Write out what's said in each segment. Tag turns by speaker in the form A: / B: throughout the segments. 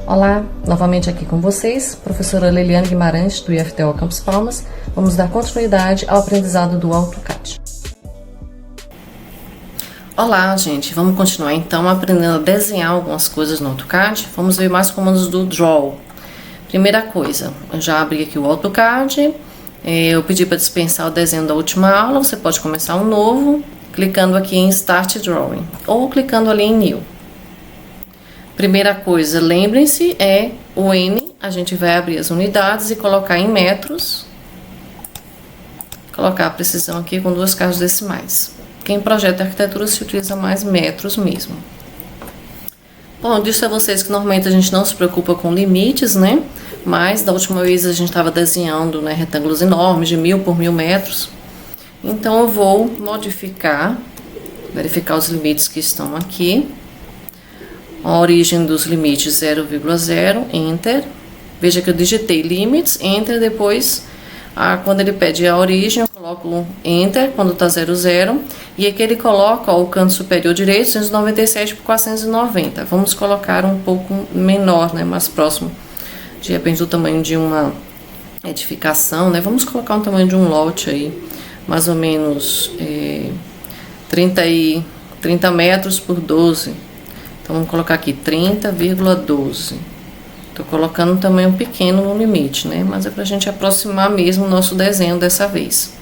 A: Olá, novamente aqui com vocês, professora Leliane Guimarães do IFTO Campos Palmas. Vamos dar continuidade ao aprendizado do AutoCAD. Olá, gente, vamos continuar então aprendendo a desenhar algumas coisas no AutoCAD. Vamos ver mais comandos do Draw. Primeira coisa, eu já abri aqui o AutoCAD, eu pedi para dispensar o desenho da última aula, você pode começar um novo, clicando aqui em Start Drawing, ou clicando ali em New. Primeira coisa, lembrem-se, é o N, a gente vai abrir as unidades e colocar em metros. Colocar a precisão aqui com 2 casas decimais. Quem projeta arquitetura se utiliza mais metros mesmo. Bom, eu disse a vocês que normalmente a gente não se preocupa com limites, né? Mas da última vez a gente estava desenhando, né, retângulos enormes de 1000 por 1000 metros. Então eu vou modificar, verificar os limites que estão aqui. A origem dos limites 0,0, Enter. Veja que eu digitei Limits, Enter, depois, quando ele pede a origem, eu coloco Enter, quando está 00. E aqui ele coloca o canto superior direito, 197 por 490. Vamos colocar um pouco menor, né, mais próximo, de repente, do tamanho de uma edificação, né? Vamos colocar um tamanho de um lote aí, mais ou menos 30 metros por 12. Então, vamos colocar aqui 30,12. Estou colocando um tamanho pequeno no limite, né? Mas é pra gente aproximar mesmo o nosso desenho dessa vez.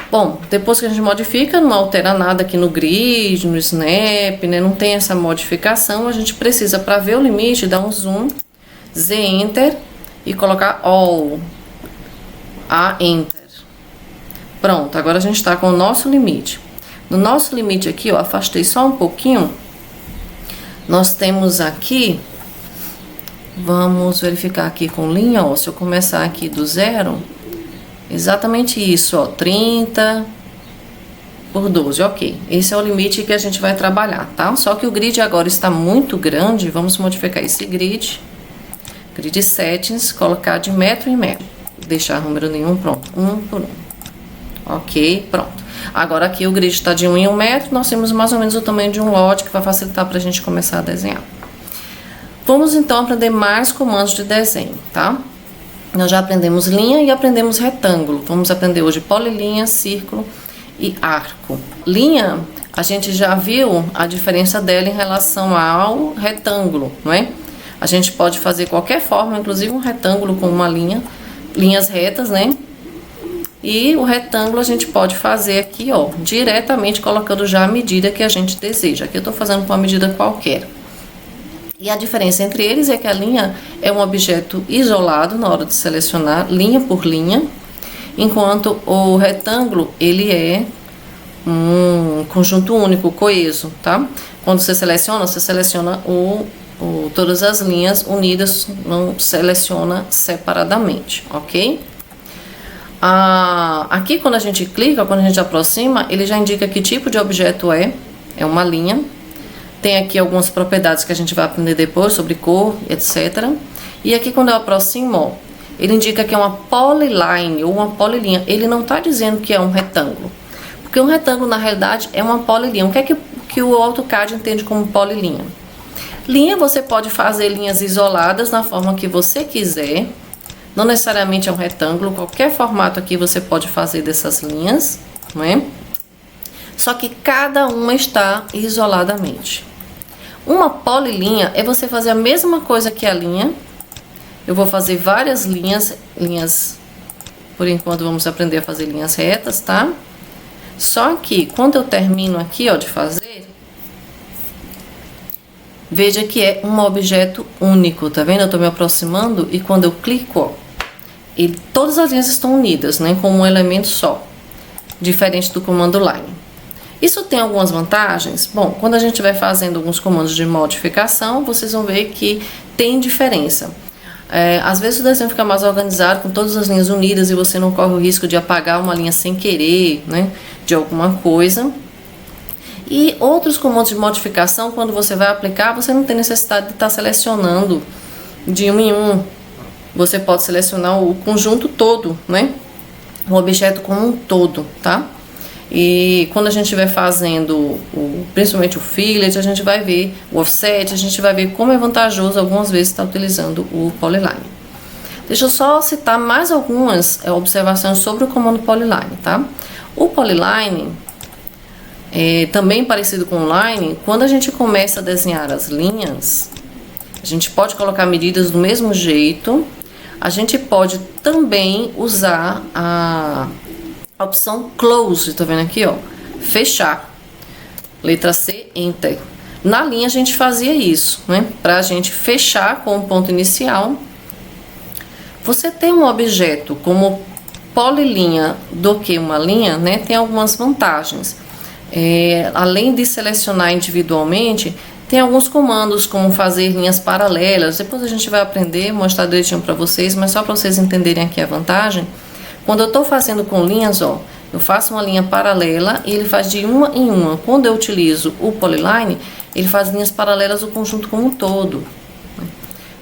A: Bom, depois que a gente modifica, não altera nada aqui no grid, no snap, né? Não tem essa modificação. A gente precisa, para ver o limite, dar um zoom, Z Enter e colocar All. A Enter. Pronto, agora a gente está com o nosso limite. No nosso limite aqui, ó, afastei só um pouquinho. Nós temos aqui, vamos verificar aqui com linha, ó, se eu começar aqui do 0, exatamente isso, ó, 30 por 12, ok. Esse é o limite que a gente vai trabalhar, tá? Só que o grid agora está muito grande, vamos modificar esse grid settings, colocar de metro em metro, deixar número nenhum, pronto, 1 por 1. Ok, pronto. Agora aqui o grid está de 1 em 1 metro, nós temos mais ou menos o tamanho de um lote que vai facilitar para a gente começar a desenhar. Vamos então aprender mais comandos de desenho, tá? Nós já aprendemos linha e aprendemos retângulo. Vamos aprender hoje polilinha, círculo e arco. Linha, a gente já viu a diferença dela em relação ao retângulo, não é? A gente pode fazer qualquer forma, inclusive um retângulo com uma linha, linhas retas, né? E o retângulo a gente pode fazer aqui, ó, diretamente colocando já a medida que a gente deseja. Aqui eu tô fazendo com uma medida qualquer. E a diferença entre eles é que a linha é um objeto isolado na hora de selecionar, linha por linha, enquanto o retângulo, ele é um conjunto único, coeso, tá? Quando você seleciona todas as linhas unidas, não seleciona separadamente, ok? Aqui quando a gente clica, quando a gente aproxima, ele já indica que tipo de objeto é uma linha. Tem aqui algumas propriedades que a gente vai aprender depois, sobre cor, etc. E aqui quando eu aproximo, ó, ele indica que é uma polyline ou uma polilinha. Ele não está dizendo que é um retângulo, porque um retângulo na realidade é uma polilinha. O que é que o AutoCAD entende como polilinha? Linha, você pode fazer linhas isoladas na forma que você quiser. Não necessariamente é um retângulo, qualquer formato aqui você pode fazer dessas linhas, não é? Só que cada uma está isoladamente. Uma polilinha é você fazer a mesma coisa que a linha. Eu vou fazer várias linhas, por enquanto vamos aprender a fazer linhas retas, tá? Só que quando eu termino aqui, ó, de fazer, veja que é um objeto único, tá vendo? Eu tô me aproximando e quando eu clico, ó, todas as linhas estão unidas, né, com um elemento só, diferente do comando line. Isso tem algumas vantagens. Bom, quando a gente vai fazendo alguns comandos de modificação, vocês vão ver que tem diferença. Às vezes o desenho fica mais organizado com todas as linhas unidas e você não corre o risco de apagar uma linha sem querer, né, de alguma coisa. E outros comandos de modificação, quando você vai aplicar, você não tem necessidade de estar selecionando de um em um. Você pode selecionar o conjunto todo, né? O objeto como um todo, tá? E quando a gente estiver fazendo, principalmente o fillet, a gente vai ver o offset, a gente vai ver como é vantajoso algumas vezes estar utilizando o polyline. Deixa eu só citar mais algumas observações sobre o comando polyline, tá? O polyline, também parecido com o line, quando a gente começa a desenhar as linhas, a gente pode colocar medidas do mesmo jeito. A gente pode também usar a opção close, tá vendo aqui, ó? Fechar. Letra C, enter. Na linha a gente fazia isso, né? Pra gente fechar com o ponto inicial. Você ter um objeto como polilinha do que uma linha, né? Tem algumas vantagens. Além de selecionar individualmente, tem alguns comandos como fazer linhas paralelas. Depois a gente vai aprender, mostrar direitinho para vocês, mas só para vocês entenderem aqui a vantagem. Quando eu estou fazendo com linhas, ó, eu faço uma linha paralela e ele faz de uma em uma. Quando eu utilizo o polyline, ele faz linhas paralelas do conjunto como um todo.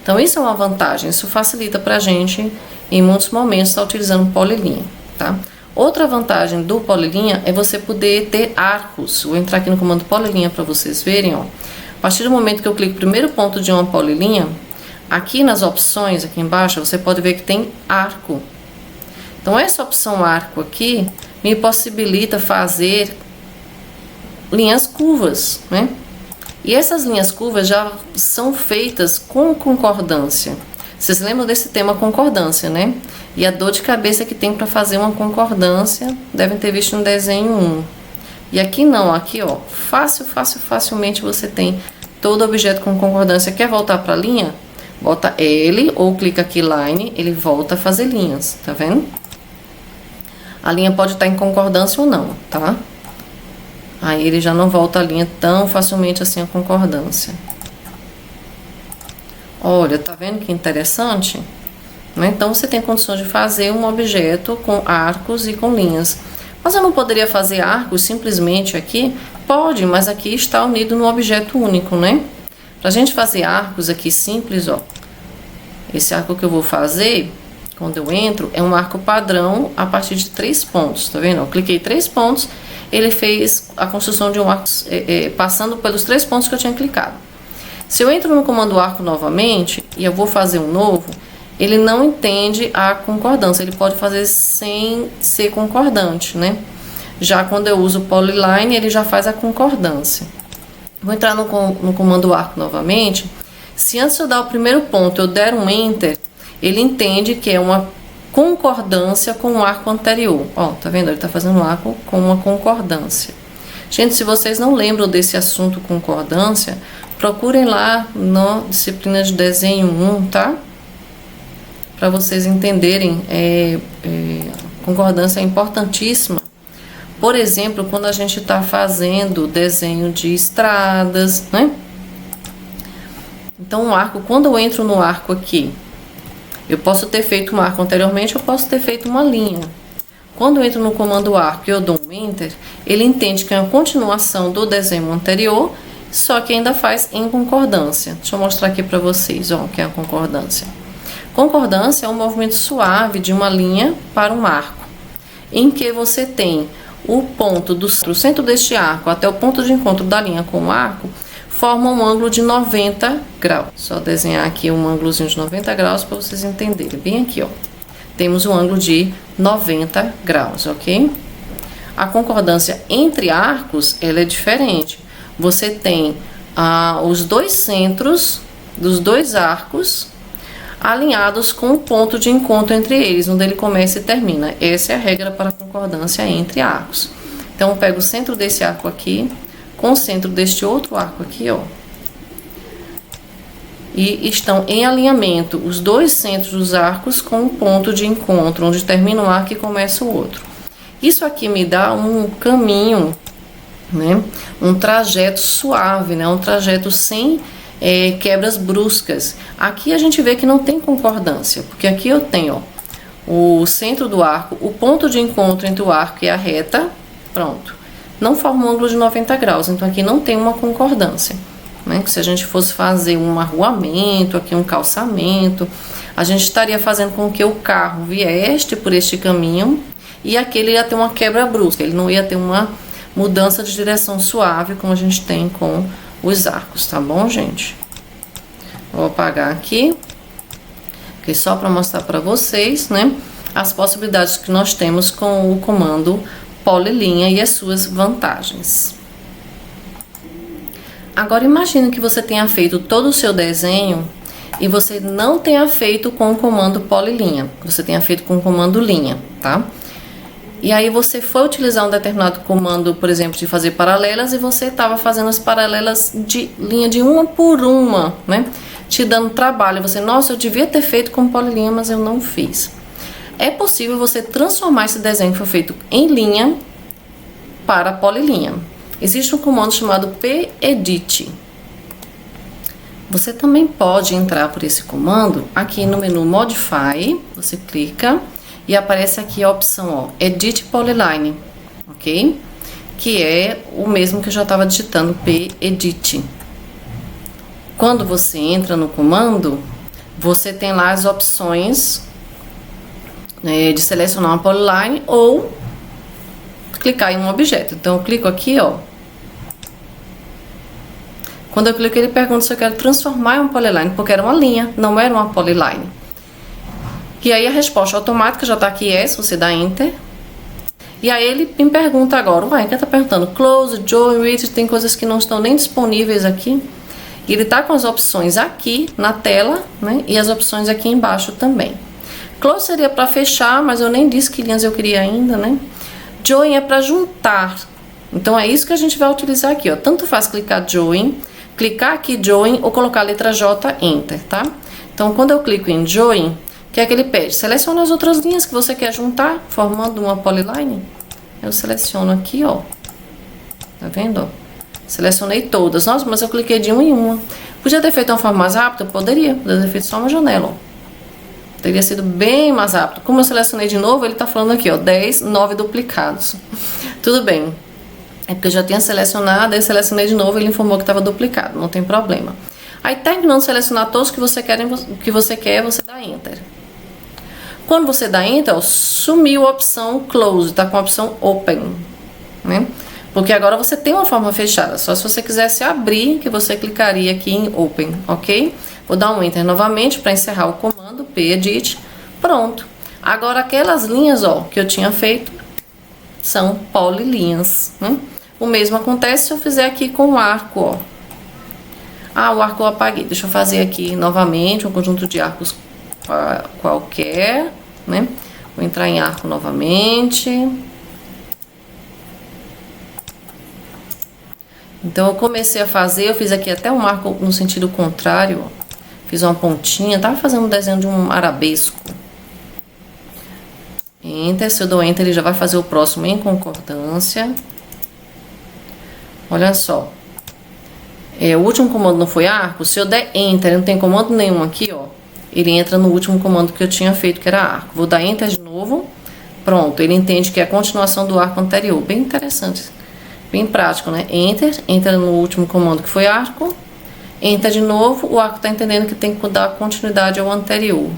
A: Então isso é uma vantagem, isso facilita para a gente em muitos momentos estar utilizando polilinha, tá? Outra vantagem do polilinha é você poder ter arcos. Vou entrar aqui no comando polilinha para vocês verem, ó. A partir do momento que eu clico no primeiro ponto de uma polilinha, aqui nas opções, aqui embaixo, você pode ver que tem arco. Então essa opção arco aqui me possibilita fazer linhas curvas, né? E essas linhas curvas já são feitas com concordância. Vocês lembram desse tema concordância, né? E a dor de cabeça que tem para fazer uma concordância, devem ter visto no desenho 1. E aqui não, aqui ó, facilmente você tem todo objeto com concordância. Quer voltar para a linha? Bota L ou clica aqui line, ele volta a fazer linhas, tá vendo? A linha pode estar em concordância ou não, tá? Aí ele já não volta a linha tão facilmente assim a concordância. Olha, tá vendo que interessante? Né? Então você tem condições de fazer um objeto com arcos e com linhas. Mas eu não poderia fazer arcos simplesmente aqui? Pode, mas aqui está unido no objeto único, né? Pra gente fazer arcos aqui simples, ó. Esse arco que eu vou fazer, quando eu entro, é um arco padrão a partir de 3 pontos, tá vendo? Eu cliquei 3 pontos, ele fez a construção de um arco passando pelos 3 pontos que eu tinha clicado. Se eu entro no comando arco novamente e eu vou fazer um novo, ele não entende a concordância, ele pode fazer sem ser concordante, né? Já quando eu uso o polyline, ele já faz a concordância. Vou entrar no comando arco novamente. Se antes de eu dar o primeiro ponto eu der um enter, ele entende que é uma concordância com o arco anterior. Ó, tá vendo? Ele tá fazendo um arco com uma concordância. Gente, se vocês não lembram desse assunto concordância, procurem lá na disciplina de desenho 1, tá? Para vocês entenderem, concordância é importantíssima. Por exemplo, quando a gente está fazendo desenho de estradas, né? Então, um arco, quando eu entro no arco aqui, eu posso ter feito um arco anteriormente, eu posso ter feito uma linha. Quando eu entro no comando arco e eu dou um enter, ele entende que é uma continuação do desenho anterior, só que ainda faz em concordância. Deixa eu mostrar aqui para vocês, ó, o que é a concordância. Concordância é um movimento suave de uma linha para um arco, em que você tem o ponto do centro deste arco até o ponto de encontro da linha com o arco, forma um ângulo de 90 graus. Só desenhar aqui um ângulozinho de 90 graus para vocês entenderem. Bem aqui, ó. Temos um ângulo de 90 graus, ok? A concordância entre arcos, ela é diferente. Você tem os dois centros dos dois arcos alinhados com o ponto de encontro entre eles, onde ele começa e termina. Essa é a regra para a concordância entre arcos. Então, eu pego o centro desse arco aqui, com o centro deste outro arco aqui, ó. E estão em alinhamento os dois centros dos arcos com o ponto de encontro, onde termina um arco e começa o outro. Isso aqui me dá um caminho, né? Um trajeto suave, né? Um trajeto sem quebras bruscas. Aqui a gente vê que não tem concordância, porque aqui eu tenho, ó, o centro do arco, o ponto de encontro entre o arco e a reta, pronto. Não forma um ângulo de 90 graus, então aqui não tem uma concordância, né? Se a gente fosse fazer um arruamento, aqui um calçamento, a gente estaria fazendo com que o carro viesse por este caminho e aqui ele ia ter uma quebra brusca, ele não ia ter uma mudança de direção suave, como a gente tem com os arcos, tá bom, gente? Vou apagar aqui, porque só para mostrar para vocês, né, as possibilidades que nós temos com o comando polilinha e as suas vantagens. Agora imagine que você tenha feito todo o seu desenho e você não tenha feito com o comando polilinha, você tenha feito com o comando linha, tá? E aí você foi utilizar um determinado comando, por exemplo, de fazer paralelas, e você estava fazendo as paralelas de linha de uma por uma, né? Te dando trabalho. Você, nossa, eu devia ter feito com polilinha, mas eu não fiz. É possível você transformar esse desenho que foi feito em linha para polilinha. Existe um comando chamado pedit. Você também pode entrar por esse comando aqui no menu Modify, você clica e aparece aqui a opção, ó, Edit Polyline, ok? Que é o mesmo que eu já estava digitando, pedit. Quando você entra no comando, você tem lá as opções de selecionar uma polyline ou clicar em um objeto. Então eu clico aqui, ó. Quando eu clico, ele pergunta se eu quero transformar em uma polyline, porque era uma linha, não era uma polyline. E aí a resposta automática já tá aqui, yes, você dá Enter. E aí ele me pergunta agora, uai, que tá perguntando? Close, Join, Read, tem coisas que não estão nem disponíveis aqui. E ele tá com as opções aqui na tela, né? E as opções aqui embaixo também. Close seria para fechar, mas eu nem disse que linhas eu queria ainda, né? Join é para juntar. Então é isso que a gente vai utilizar aqui, ó. Tanto faz clicar Join, clicar aqui Join ou colocar a letra J, Enter, tá? Então quando eu clico em Join, o que é que ele pede? Seleciona as outras linhas que você quer juntar, formando uma polyline. Eu seleciono aqui, ó. Tá vendo, ó? Selecionei todas. Nossa, mas eu cliquei de uma em uma. Podia ter feito uma forma mais rápida? Poderia ter feito só uma janela, ó. Teria sido bem mais rápido. Como eu selecionei de novo, ele tá falando aqui, ó, 10, 9 duplicados. Tudo bem. É porque eu já tinha selecionado, aí selecionei de novo, ele informou que estava duplicado, não tem problema. Aí terminando de selecionar todos que você quer, você dá Enter. Quando você dá Enter, ó, sumiu a opção Close, tá com a opção Open, né? Porque agora você tem uma forma fechada, só se você quisesse abrir, que você clicaria aqui em Open, ok? Vou dar um Enter novamente para encerrar o comando, pedit, pronto. Agora aquelas linhas, ó, que eu tinha feito, são polilinhas, né? O mesmo acontece se eu fizer aqui com o arco, ó. Ah, o arco eu apaguei. Deixa eu fazer aqui novamente um conjunto de arcos qualquer, né? Vou entrar em arco novamente. Então eu comecei a fazer, eu fiz aqui até um arco no sentido contrário, ó. Fiz uma pontinha, tava fazendo um desenho de um arabesco. Enter, se eu dou Enter, ele já vai fazer o próximo em concordância. Olha só. O último comando não foi arco. Se eu der Enter, não tem comando nenhum aqui, ó. Ele entra no último comando que eu tinha feito, que era arco. Vou dar Enter de novo. Pronto, ele entende que é a continuação do arco anterior. Bem interessante. Bem prático, né? Enter, entra no último comando que foi arco. Enter de novo, o arco tá entendendo que tem que dar continuidade ao anterior.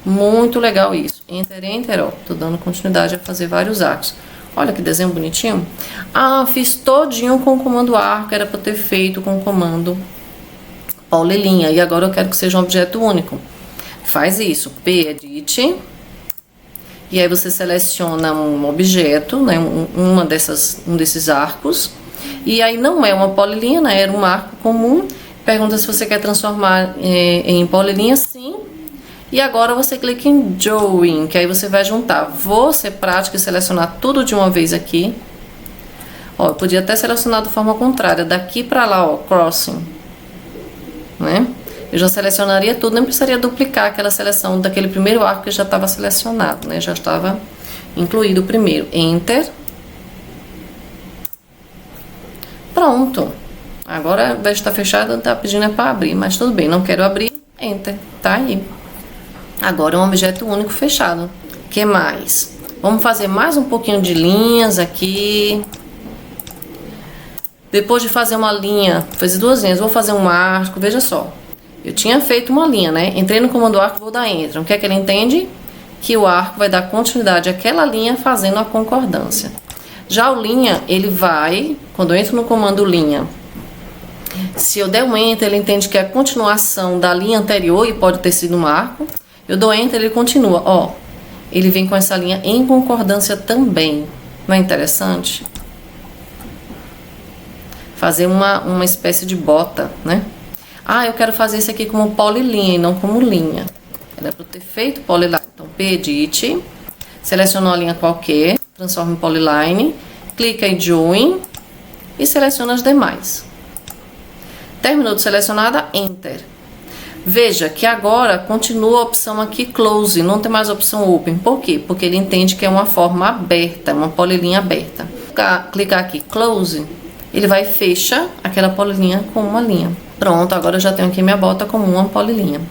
A: Muito legal isso. Enter, Enter, ó. Tô dando continuidade a fazer vários arcos. Olha que desenho bonitinho. Ah, fiz todinho com o comando arco. Era para ter feito com o comando polilinha. E agora eu quero que seja um objeto único. Faz isso. Pedit. E aí você seleciona um objeto, né? Um desses arcos. E aí não é uma polilinha, né? Era um arco comum. Pergunta se você quer transformar em polilinha, sim. E agora você clica em Join, que aí você vai juntar. Vou ser prática e selecionar tudo de uma vez aqui. Ó, eu podia até selecionar de forma contrária, daqui pra lá, ó, Crossing. Né? Eu já selecionaria tudo, nem precisaria duplicar aquela seleção daquele primeiro arco que já estava selecionado, né? Já estava incluído o primeiro. Enter. Pronto. Agora, ao invés de estar fechado, tá pedindo para abrir, mas tudo bem, não quero abrir, Enter, tá aí. Agora é um objeto único fechado. O que mais? Vamos fazer mais um pouquinho de linhas aqui. Depois de fazer uma linha, fiz duas linhas, vou fazer um arco, veja só. Eu tinha feito uma linha, né? Entrei no comando arco, vou dar Enter. O que é que ele entende? que o arco vai dar continuidade àquela linha fazendo a concordância. Já o linha, ele vai, quando eu entro no comando linha, se eu der um enter, ele entende que é a continuação da linha anterior e pode ter sido um arco. Eu dou enter, ele continua, ó. Ele vem com essa linha em concordância também. Não é interessante? Fazer uma espécie de bota, né? Ah, eu quero fazer isso aqui como polilinha e não como linha. Era para ter feito polyline. Então, P-Edit, seleciona uma linha qualquer, transforma em polyline, clica em Join e seleciona as demais. Terminou de selecionada, Enter. Veja que agora continua a opção aqui Close, não tem mais a opção Open. Por quê? Porque ele entende que é uma forma aberta, uma polilinha aberta. Clicar aqui Close, ele vai fechar aquela polilinha com uma linha. Pronto, agora eu já tenho aqui minha bota como uma polilinha.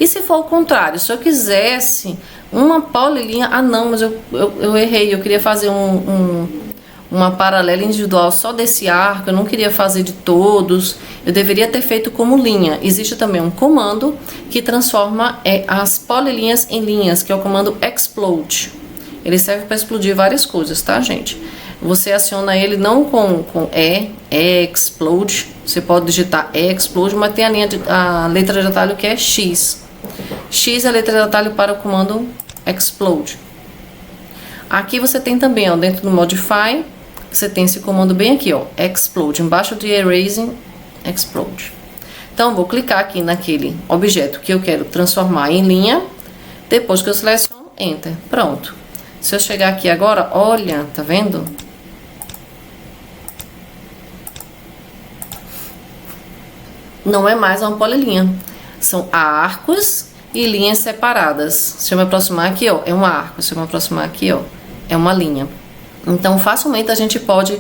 A: E se for o contrário, se eu quisesse uma polilinha... Ah, não, mas eu errei, eu queria fazer uma paralela individual só desse arco, eu não queria fazer de todos, eu deveria ter feito como linha. Existe também um comando que transforma as polilinhas em linhas, que é o comando Explode. Ele serve para explodir várias coisas, tá, gente? Você aciona ele não com Explode, você pode digitar Explode, mas tem a letra de atalho que é X. X é a letra de atalho para o comando Explode. Aqui você tem também, ó, dentro do Modify, você tem esse comando bem aqui, ó, Explode, embaixo de Erasing, Explode. Então, vou clicar aqui naquele objeto que eu quero transformar em linha, depois que eu seleciono, Enter, pronto. Se eu chegar aqui agora, olha, tá vendo? Não é mais uma polilinha, são arcos e linhas separadas. Se eu me aproximar aqui, ó, é um arco, se eu me aproximar aqui, ó, é uma linha. Então, facilmente a gente pode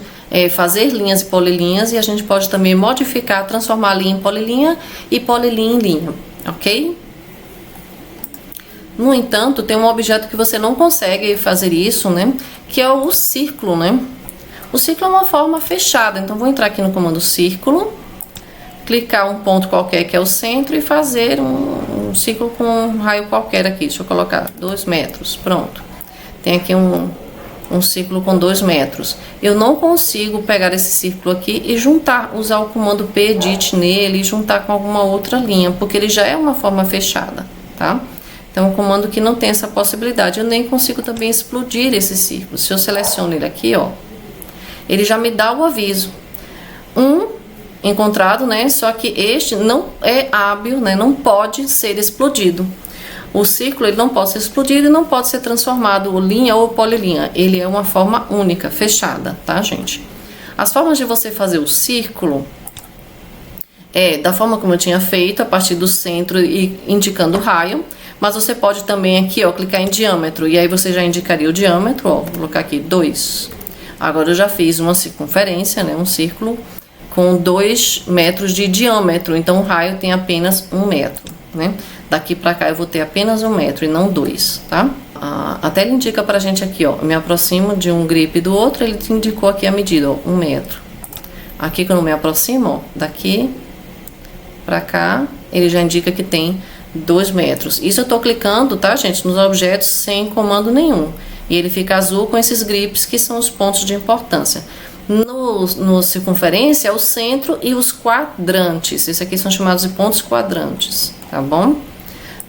A: fazer linhas e polilinhas, e a gente pode também modificar, transformar a linha em polilinha e polilinha em linha, ok? No entanto, tem um objeto que você não consegue fazer isso, né? Que é o círculo, né? O círculo é uma forma fechada, então vou entrar aqui no comando círculo, clicar um ponto qualquer que é o centro e fazer um círculo com um raio qualquer aqui. Deixa eu colocar 2 metros, pronto. Tem aqui um círculo com 2 metros. Eu não consigo pegar esse círculo aqui e juntar, usar o comando P-Edit nele e juntar com alguma outra linha, porque ele já é uma forma fechada, tá? Então, um comando que não tem essa possibilidade. Eu nem consigo também explodir esse círculo. Se eu seleciono ele aqui, ó, ele já me dá o aviso. Encontrado, né? Só que este não é hábil, né? Não pode ser explodido. O círculo, ele não pode ser explodido e não pode ser transformado em linha ou polilinha. Ele é uma forma única, fechada, tá, gente? As formas de você fazer o círculo da forma como eu tinha feito, a partir do centro e indicando o raio. Mas você pode também aqui, ó, clicar em diâmetro. E aí você já indicaria o diâmetro, ó. Vou colocar aqui 2. Agora eu já fiz uma circunferência, né? Um círculo com 2 metros de diâmetro. Então o raio tem apenas 1 metro, né? Daqui pra cá eu vou ter apenas 1 metro e não 2, tá? Até ele indica pra gente aqui, ó. Eu me aproximo de um grip do outro, ele te indicou aqui a medida, ó, 1 metro. Aqui quando eu me aproximo, ó, daqui pra cá, ele já indica que tem 2 metros. Isso eu tô clicando, tá, gente, nos objetos sem comando nenhum. E ele fica azul com esses grips que são os pontos de importância. No circunferência é o centro e os quadrantes. Esses aqui são chamados de pontos quadrantes, tá bom?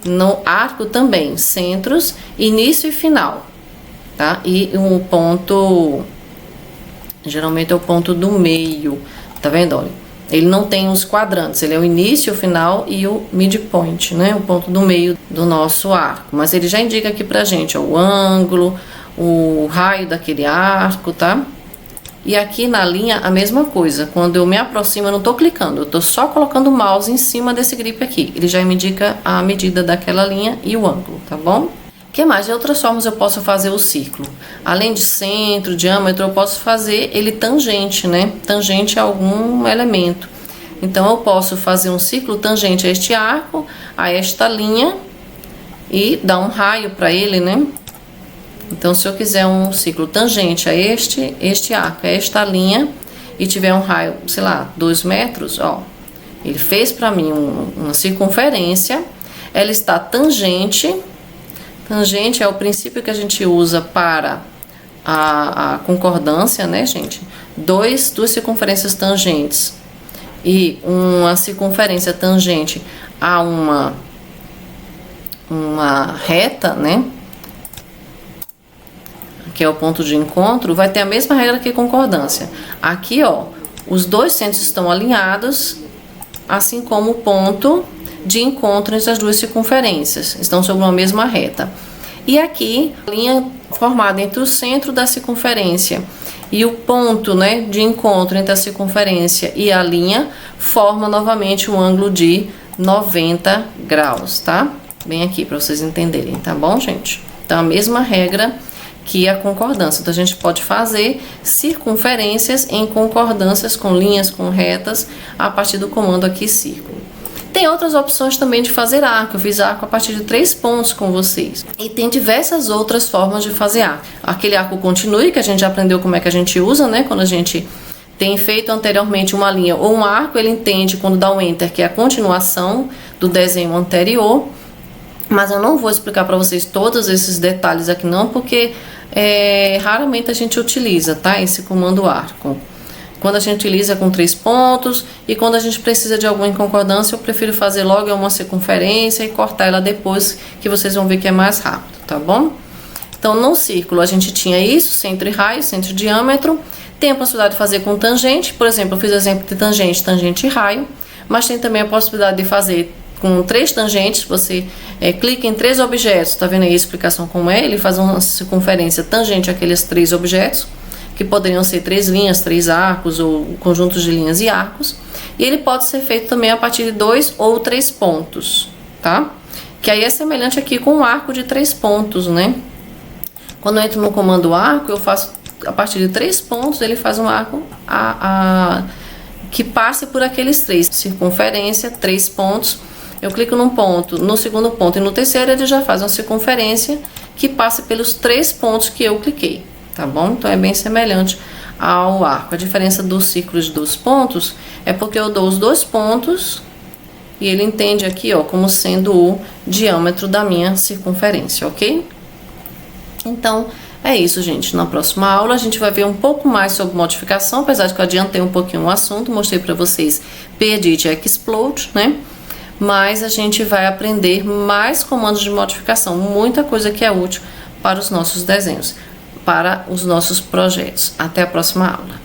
A: No arco também, centros, início e final, tá? E o ponto, geralmente é o ponto do meio, tá vendo? Olha, ele não tem os quadrantes, ele é o início, o final e o midpoint, né? O ponto do meio do nosso arco. Mas ele já indica aqui pra gente, ó, o ângulo, o raio daquele arco, tá? E aqui na linha a mesma coisa. Quando eu me aproximo, eu não tô clicando, eu tô só colocando o mouse em cima desse grip aqui. Ele já me indica a medida daquela linha e o ângulo, tá bom? O que mais? De outras formas eu posso fazer o círculo. Além de centro, diâmetro, eu posso fazer ele tangente, né? Tangente a algum elemento. Então eu posso fazer um círculo tangente a este arco, a esta linha e dar um raio para ele, né? Então, se eu quiser um círculo tangente a este arco, a esta linha, e tiver um raio, sei lá, 2 metros, ó, ele fez para mim uma circunferência, ela está tangente, Tangente é o princípio que a gente usa para a concordância, né, gente? Duas circunferências tangentes e uma circunferência tangente a uma reta, né? Que é o ponto de encontro, vai ter a mesma regra que concordância. Aqui, ó, os dois centros estão alinhados, assim como o ponto de encontro entre as duas circunferências, estão sobre uma mesma reta. E aqui, a linha formada entre o centro da circunferência e o ponto, né, de encontro entre a circunferência e a linha, forma novamente um ângulo de 90 graus, tá? Bem aqui para vocês entenderem, tá bom, gente? Então, a mesma regra que a concordância. Então, a gente pode fazer circunferências em concordâncias com linhas, com retas, a partir do comando aqui, círculo. Tem outras opções também de fazer arco. Eu fiz arco a partir de 3 pontos com vocês. E tem diversas outras formas de fazer arco. Aquele arco continue, que a gente já aprendeu como é que a gente usa, né? Quando a gente tem feito anteriormente uma linha ou um arco, ele entende quando dá um enter que é a continuação do desenho anterior. Mas eu não vou explicar para vocês todos esses detalhes aqui não, porque raramente a gente utiliza, tá? Esse comando arco. Quando a gente utiliza com 3 pontos e quando a gente precisa de alguma concordância, eu prefiro fazer logo uma circunferência e cortar ela depois, que vocês vão ver que é mais rápido, tá bom? Então, no círculo a gente tinha isso, centro e raio, centro e diâmetro. Tem a possibilidade de fazer com tangente, por exemplo, eu fiz exemplo de tangente, tangente e raio, mas tem também a possibilidade de fazer com 3 tangentes. Você clica em 3 objetos, tá vendo aí a explicação como é? Ele faz uma circunferência tangente àqueles 3 objetos, que poderiam ser 3 linhas, 3 arcos ou conjuntos de linhas e arcos. E ele pode ser feito também a partir de 2 ou 3 pontos, tá? Que aí é semelhante aqui com um arco de 3 pontos, né? Quando eu entro no comando arco, eu faço a partir de 3 pontos, ele faz um arco que passe por aqueles 3. Circunferência, 3 pontos. Eu clico num ponto, no segundo ponto e no terceiro ele já faz uma circunferência que passe pelos 3 pontos que eu cliquei. Tá bom? Então é bem semelhante ao arco. A diferença do círculo de 2 pontos é porque eu dou os 2 pontos e ele entende aqui, ó, como sendo o diâmetro da minha circunferência, ok? Então é isso, gente. Na próxima aula a gente vai ver um pouco mais sobre modificação, apesar de que eu adiantei um pouquinho o assunto, mostrei para vocês Pedit e Explode, né? Mas a gente vai aprender mais comandos de modificação, muita coisa que é útil para os nossos desenhos, para os nossos projetos. Até a próxima aula.